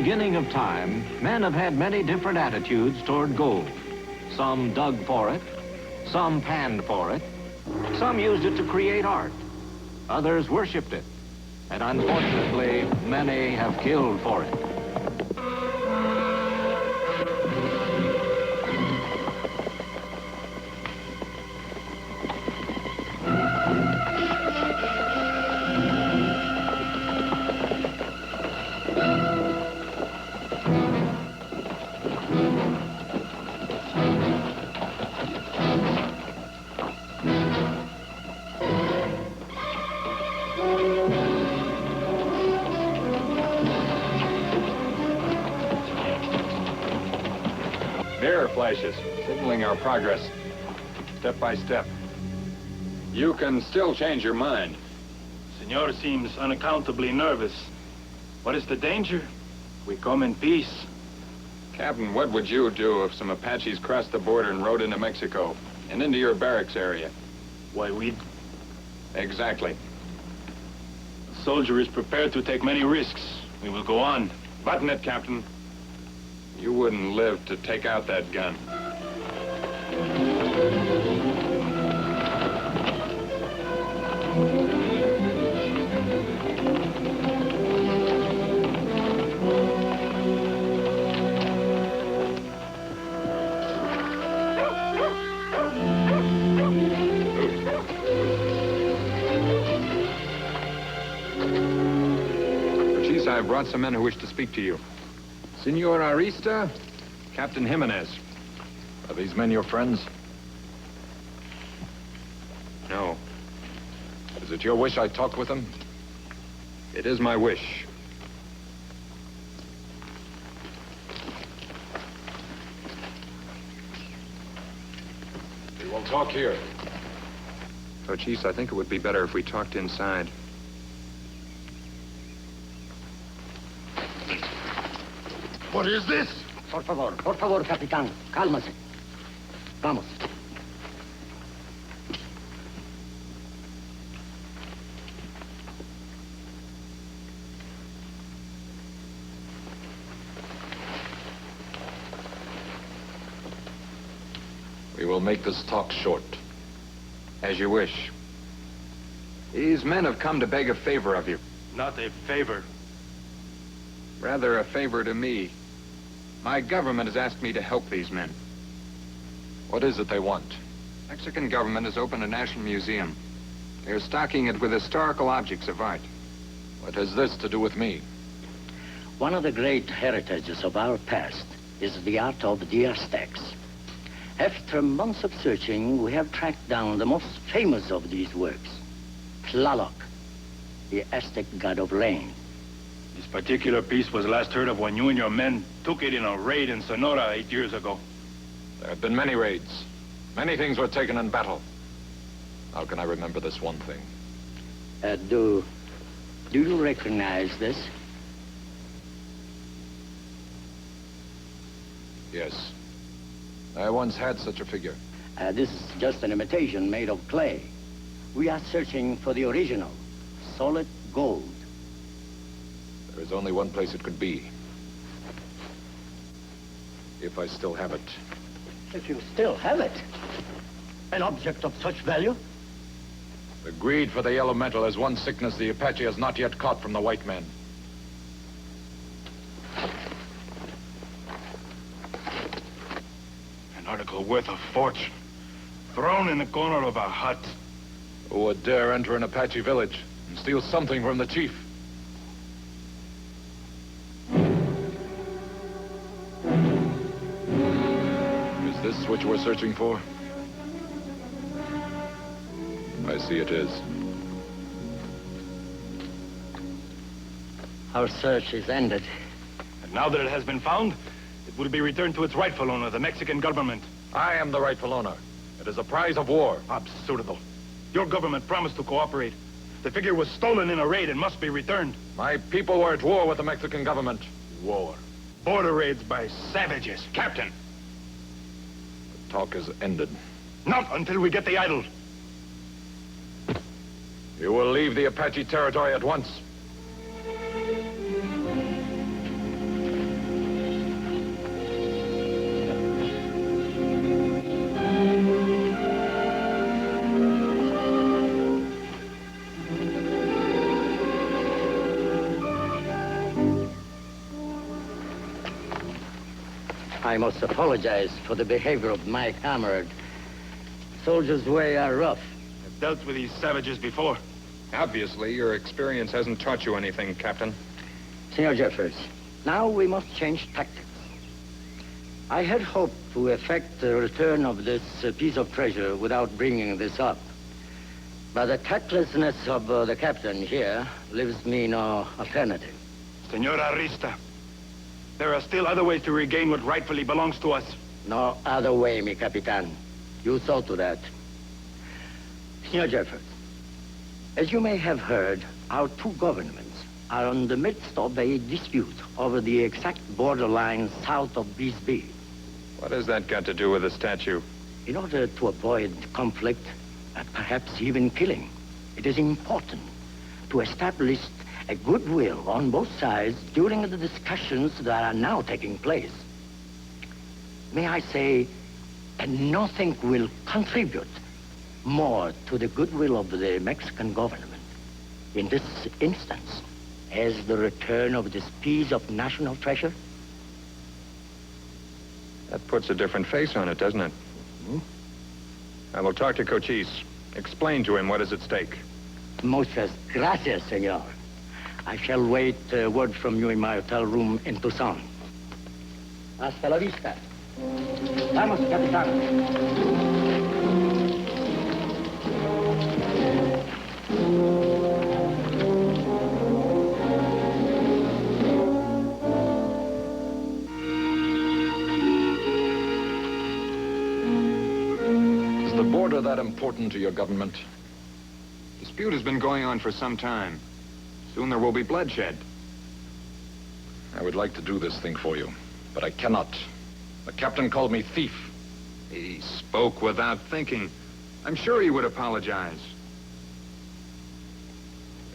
beginning of time, men have had many different attitudes toward gold. Some dug for it, some panned for it, some used it to create art, others worshipped it, and unfortunately, many have killed for it. Mirror flashes, signaling our progress, step by step. You can still change your mind. Senor seems unaccountably nervous. What is the danger? We come in peace. Captain, what would you do if some Apaches crossed the border and rode into Mexico and into your barracks area? Why, we'd... Exactly. The soldier is prepared to take many risks. We will go on. Button it, Captain. You wouldn't live to take out that gun. Chief, I brought some men who wish to speak to you. Senor Arista, Captain Jimenez. Are these men your friends? No. Is it your wish I talk with them? It is my wish. We will talk here. So, Chiefs, I think it would be better if we talked inside. What is this? Por favor, capitán. Cálmase. Vamos. We will make this talk short. As you wish. These men have come to beg a favor of you. Not a favor. Rather a favor to me. My government has asked me to help these men. What is it they want? Mexican government has opened a national museum. They're stocking it with historical objects of art. What has this to do with me? One of the great heritages of our past is the art of the Aztecs. After months of searching, we have tracked down the most famous of these works, Tlaloc, the Aztec god of rain. This particular piece was last heard of when you and your men took it in a raid in Sonora 8 years ago. There have been many raids. Many things were taken in battle. How can I remember this one thing? Do you recognize this? Yes. I once had such a figure. This is just an imitation made of clay. We are searching for the original, solid gold. There is only one place it could be. If I still have it. If you still have it, an object of such value? The greed for the yellow metal is one sickness the Apache has not yet caught from the white men. An article worth a fortune. Thrown in the corner of a hut. Who would dare enter an Apache village and steal something from the chief? Is this what you were searching for? I see it is. Our search is ended. And now that it has been found, it will be returned to its rightful owner, the Mexican government. I am the rightful owner. It is a prize of war. Absurdo. Your government promised to cooperate. The figure was stolen in a raid and must be returned. My people were at war with the Mexican government. War. Border raids by savages. Captain! The talk is ended. Not until we get the idol. You will leave the Apache territory at once. I must apologize for the behavior of my comrade. Soldiers' way are rough. I've dealt with these savages before. Obviously, your experience hasn't taught you anything, Captain. Senor Jeffers, now we must change tactics. I had hoped to effect the return of this piece of treasure without bringing this up. But the tactlessness of the captain here leaves me no alternative. Senor Arista, there are still other ways to regain what rightfully belongs to us. No other way, mi capitan. You saw to that. Senor Jeffers, as you may have heard, our two governments are in the midst of a dispute over the exact borderline south of Bisbee. What has that got to do with the statue? In order to avoid conflict, and perhaps even killing, it is important to establish a goodwill on both sides during the discussions that are now taking place. May I say that nothing will contribute more to the goodwill of the Mexican government in this instance as the return of this piece of national treasure? That puts a different face on it, doesn't it? Hmm? I will talk to Cochise. Explain to him what is at stake. Muchas gracias, senor. I shall wait word from you in my hotel room in Tucson. Hasta la vista. Vamos, capitán. Is the border that important to your government? Dispute has been going on for some time. Soon there will be bloodshed. I would like to do this thing for you, but I cannot. The captain called me thief. He spoke without thinking. I'm sure he would apologize.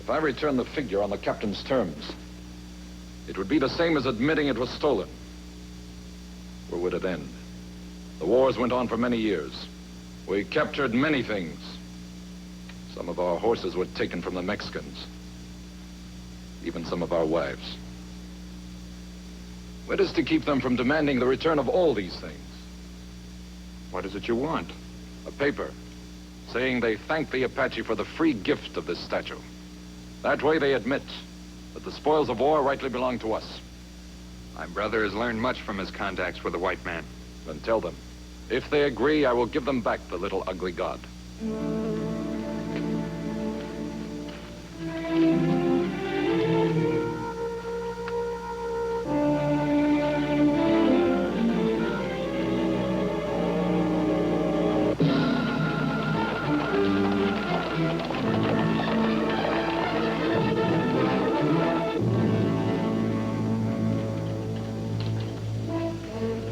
If I return the figure on the captain's terms, it would be the same as admitting it was stolen. Where would it end? The wars went on for many years. We captured many things. Some of our horses were taken from the Mexicans. Even some of our wives. What is to keep them from demanding the return of all these things? What is it you want? A paper saying they thank the Apache for the free gift of this statue. That way they admit that the spoils of war rightly belong to us. My brother has learned much from his contacts with the white man. Then tell them, if they agree, I will give them back the little ugly god.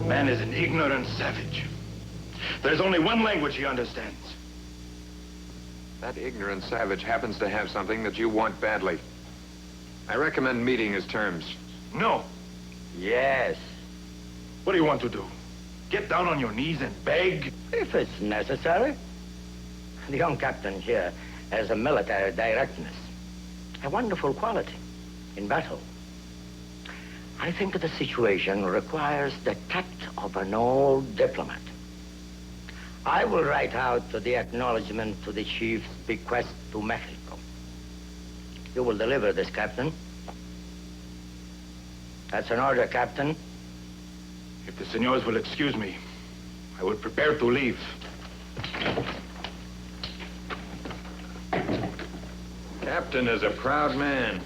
Man is an ignorant savage. There's only one language he understands. That ignorant savage happens to have something that you want badly. I recommend meeting his terms. No. Yes, What do you want to do? Get down on your knees and beg? if it's necessary. The young captain here has a military directness, a wonderful quality in battle. I think the situation requires the tact of an old diplomat. I will write out the acknowledgement to the chief's bequest to Mexico. You will deliver this, Captain. That's an order, Captain. If the senors will excuse me, I would prepare to leave. Captain is a proud man.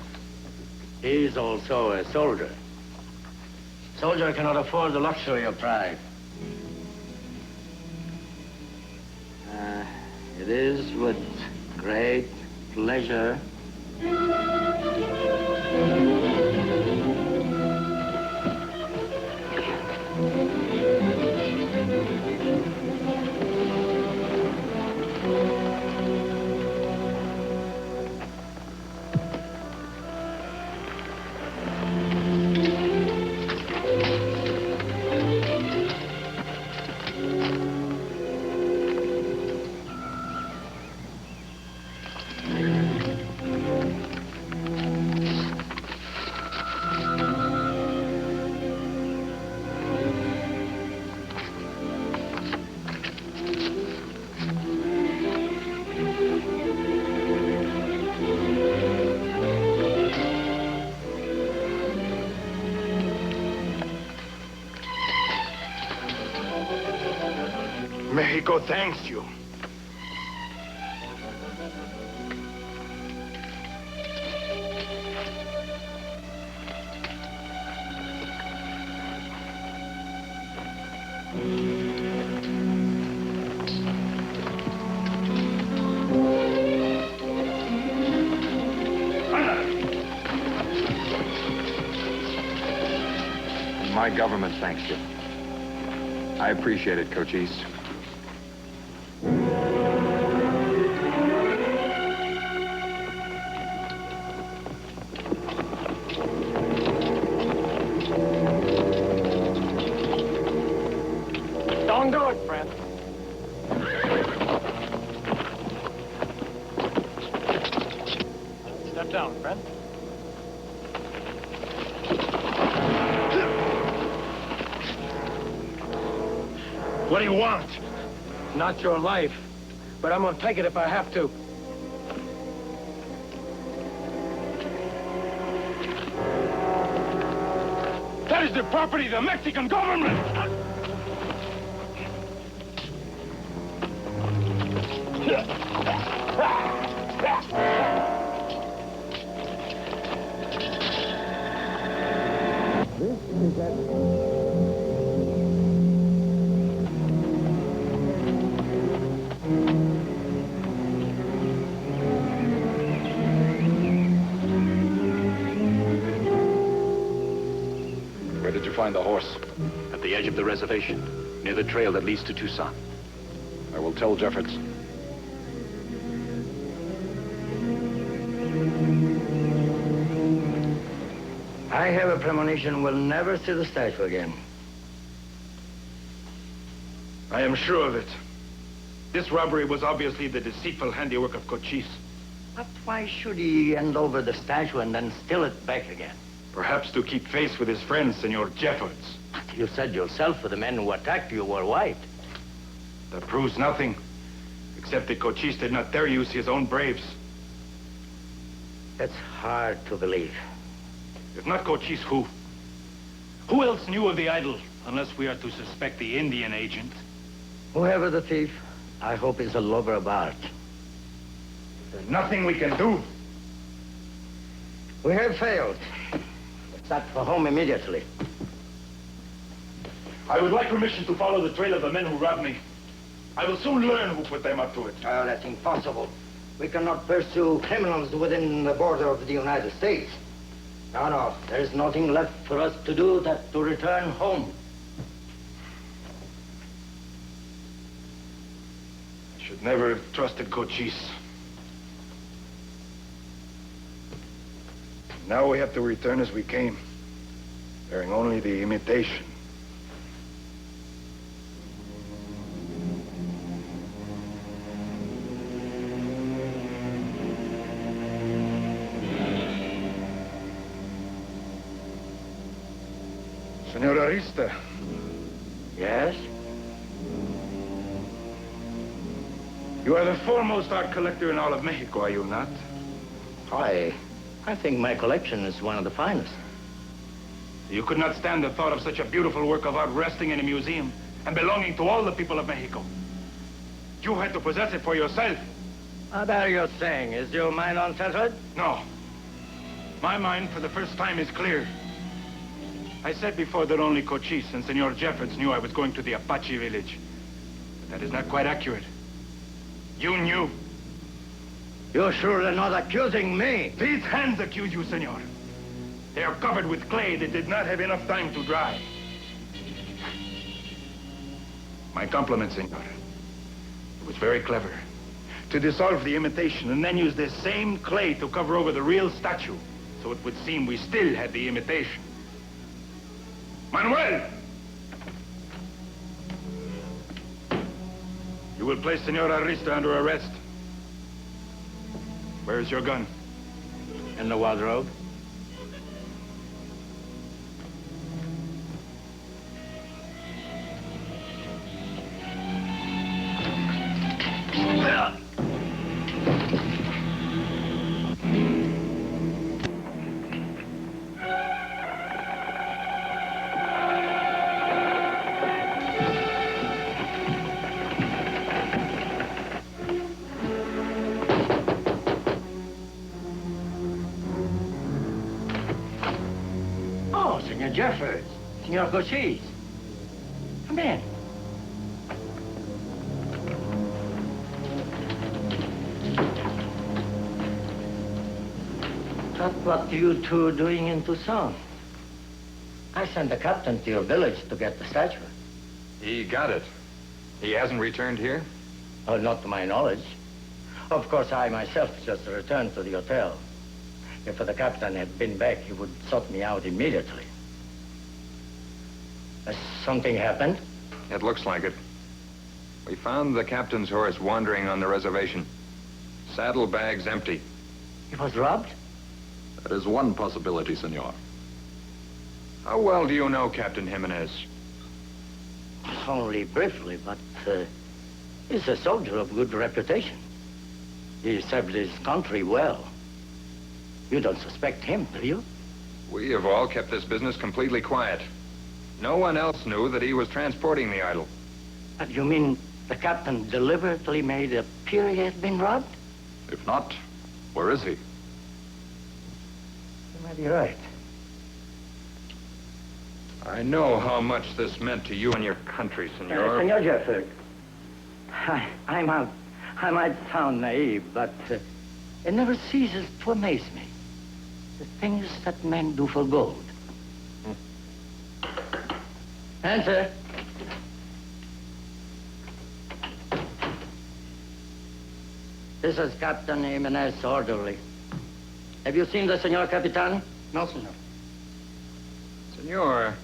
He's also a soldier. Soldier cannot afford the luxury of pride. It is with great pleasure. Mexico thanks you. My government thanks you. I appreciate it, Cochise. Don't do it, friend. Step down, friend. What do you want? Not your life, but I'm gonna take it if I have to. That is the property of the Mexican government! Where did you find the horse? At the edge of the reservation, near the trail that leads to Tucson. I will tell Jeffords. I have a premonition we'll never see the statue again. I am sure of it. This robbery was obviously the deceitful handiwork of Cochise. But why should he hand over the statue and then steal it back again? Perhaps to keep face with his friend, Senor Jeffords. But you said yourself the men who attacked you were white. That proves nothing, except that Cochise did not dare use his own braves. That's hard to believe. If not Cochise, who? Who else knew of the idol, unless we are to suspect the Indian agent? Whoever the thief, I hope is a lover of art. There's nothing we can do. We have failed. Let's start for home immediately. I would like permission to follow the trail of the men who robbed me. I will soon learn who put them up to it. Oh, that's impossible. We cannot pursue criminals within the border of the United States. No, there is nothing left for us to do but to return home. I should never have trusted Cochise. Now we have to return as we came, bearing only the imitation. Senor Arista. Yes? You are the foremost art collector in all of Mexico, are you not? I think my collection is one of the finest. You could not stand the thought of such a beautiful work of art resting in a museum and belonging to all the people of Mexico. You had to possess it for yourself. What are you saying? Is your mind unsettled? No. My mind, for the first time, is clear. I said before that only Cochise and Senor Jeffords knew I was going to the Apache village. But that is not quite accurate. You knew. You're surely not accusing me. These hands accuse you, senor. They are covered with clay that did not have enough time to dry. My compliments, senor. It was very clever. To dissolve the imitation and then use this same clay to cover over the real statue, so it would seem we still had the imitation. Manuel! You will place Senor Arista under arrest. Where is your gun? In the wardrobe. Jeffords, Senor Cochise. Come in. But what are you two doing in Tucson? I sent the captain to your village to get the statue. He got it. He hasn't returned here? Oh, not to my knowledge. Of course, I myself just returned to the hotel. If the captain had been back, he would sort me out immediately. Has something happened? It looks like it. We found the captain's horse wandering on the reservation. Saddlebags empty. He was robbed? That is one possibility, senor. How well do you know Captain Jimenez? Only briefly, but he's a soldier of good reputation. He served his country well. You don't suspect him, do you? We have all kept this business completely quiet. No one else knew that he was transporting the idol. You mean the captain deliberately made it appear he had been robbed? If not, where is he? You may be right. I know how much this meant to you and your country, senor. Senor Jefford, I might sound naive, but it never ceases to amaze me. The things that men do for gold. Answer. This is Captain Jimenez, orderly. Have you seen the Senor Capitan? No, senor. Senor,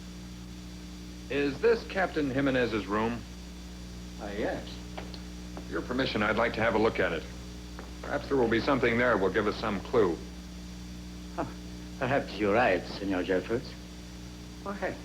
is this Captain Jimenez's room? Yes. With your permission, I'd like to have a look at it. Perhaps there will be something there that will give us some clue. Perhaps you're right, Senor Jeffords. Go ahead.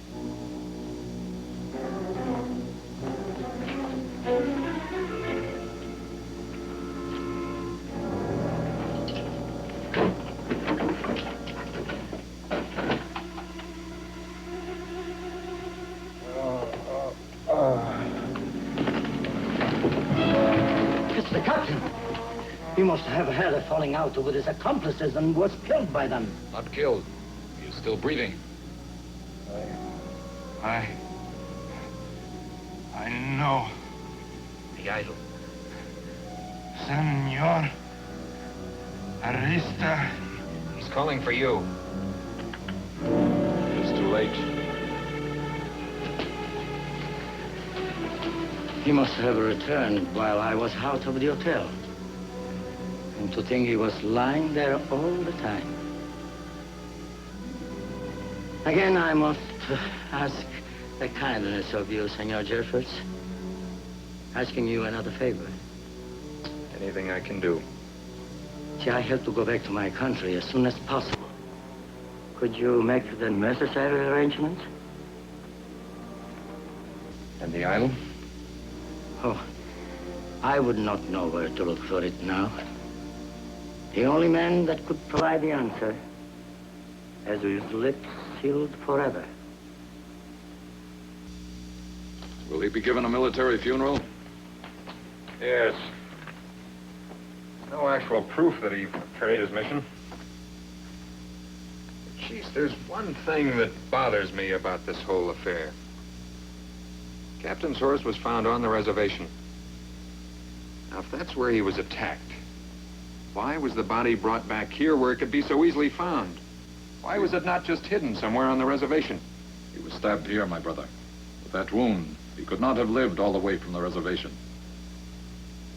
It's the captain. He must have had a falling out with his accomplices and was killed by them. Not killed. He is still breathing. I know. The idol. Senor Arista. He's calling for you. It is too late. He must have returned while I was out of the hotel. And to think he was lying there all the time. Again, I must ask the kindness of you, Senor Jeffords. Asking you another favor. Anything I can do. See, I have to go back to my country as soon as possible. Could you make the necessary arrangements? And the idol? Oh, I would not know where to look for it now. The only man that could provide the answer has his lips sealed forever. Will he be given a military funeral? Yes. No actual proof that he carried his mission. Chief, there's one thing that bothers me about this whole affair. Captain's horse was found on the reservation. Now, if that's where he was attacked, why was the body brought back here where it could be so easily found? Why was it not just hidden somewhere on the reservation? He was stabbed here, my brother. With that wound, he could not have lived all the way from the reservation.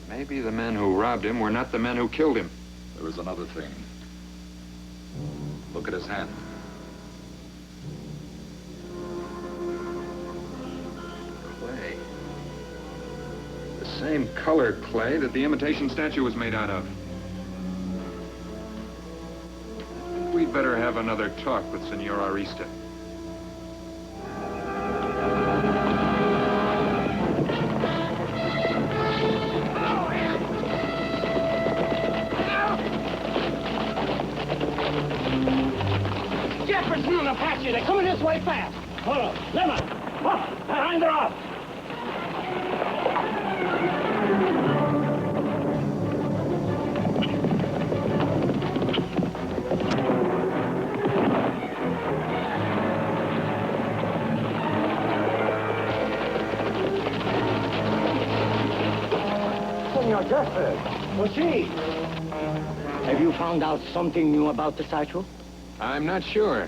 Maybe the men who robbed him were not the men who killed him. There is another thing. Look at his hand. Clay. The same colored clay that the imitation statue was made out of. I think we'd better have another talk with Senor Arista. Jefferson and Apache, they're coming this way fast. Hold on, Lemon, up, behind the rock. Senor Jeffers. Cochise. Have you found out something new about the statue? I'm not sure.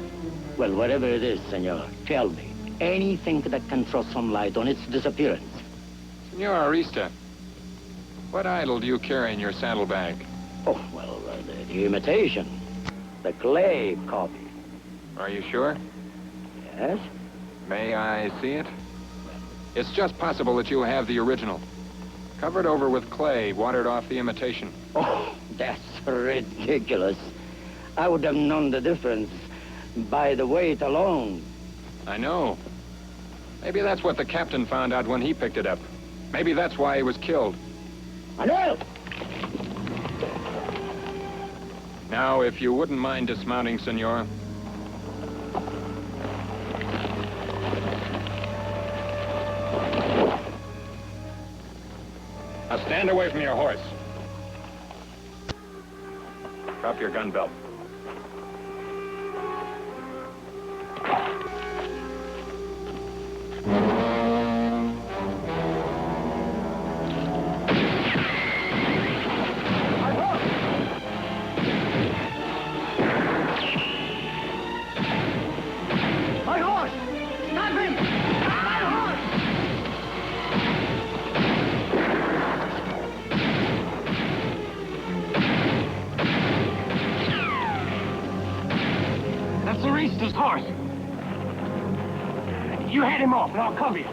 Well, whatever it is, senor, tell me. Anything that can throw some light on its disappearance. Senor Arista, what idol do you carry in your saddlebag? Oh, well, the imitation. The clay copy. Are you sure? Yes? May I see it? It's just possible that you have the original. Covered over with clay, watered off the imitation. Oh, that's ridiculous. I would have known the difference by the weight alone. I know. Maybe that's what the captain found out when he picked it up. Maybe that's why he was killed. Manuel! Now, if you wouldn't mind dismounting, senor. Now stand away from your horse. Drop your gun belt. My horse! Stop him! My horse! That's Arista's horse. You head him off and I'll cover you.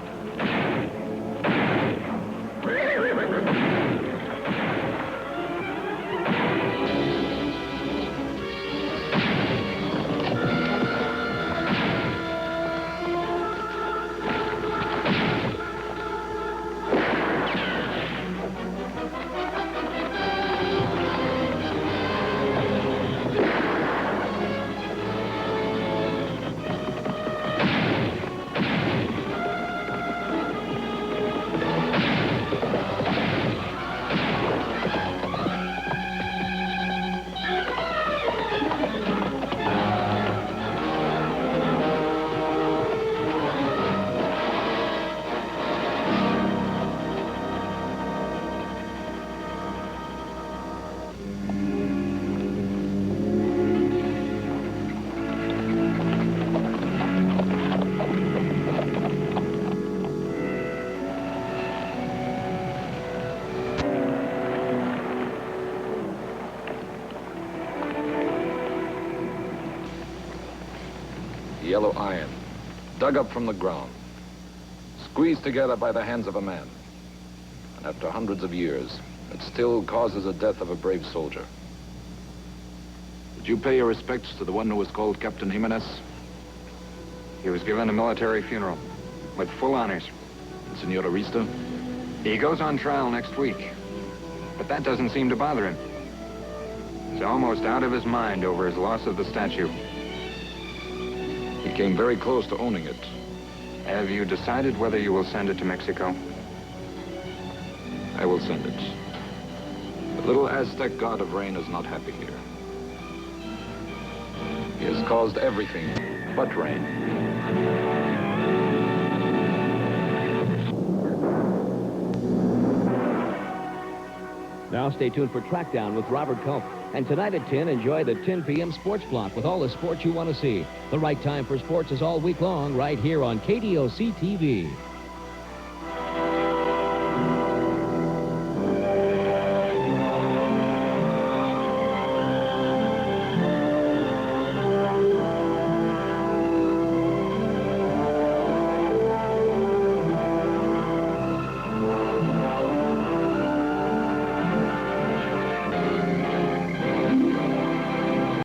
Yellow iron, dug up from the ground, squeezed together by the hands of a man. And after hundreds of years, it still causes the death of a brave soldier. Did you pay your respects to the one who was called Captain Jimenez? He was given a military funeral with full honors. And Senor Arista? He goes on trial next week, but that doesn't seem to bother him. He's almost out of his mind over his loss of the statue. He came very close to owning it. Have you decided whether you will send it to Mexico? I will send it. The little Aztec god of rain is not happy here. He has caused everything but rain. Now stay tuned for Trackdown with Robert Culp. And tonight at 10, enjoy the 10 p.m. sports block with all the sports you want to see. The right time for sports is all week long right here on KDOC TV.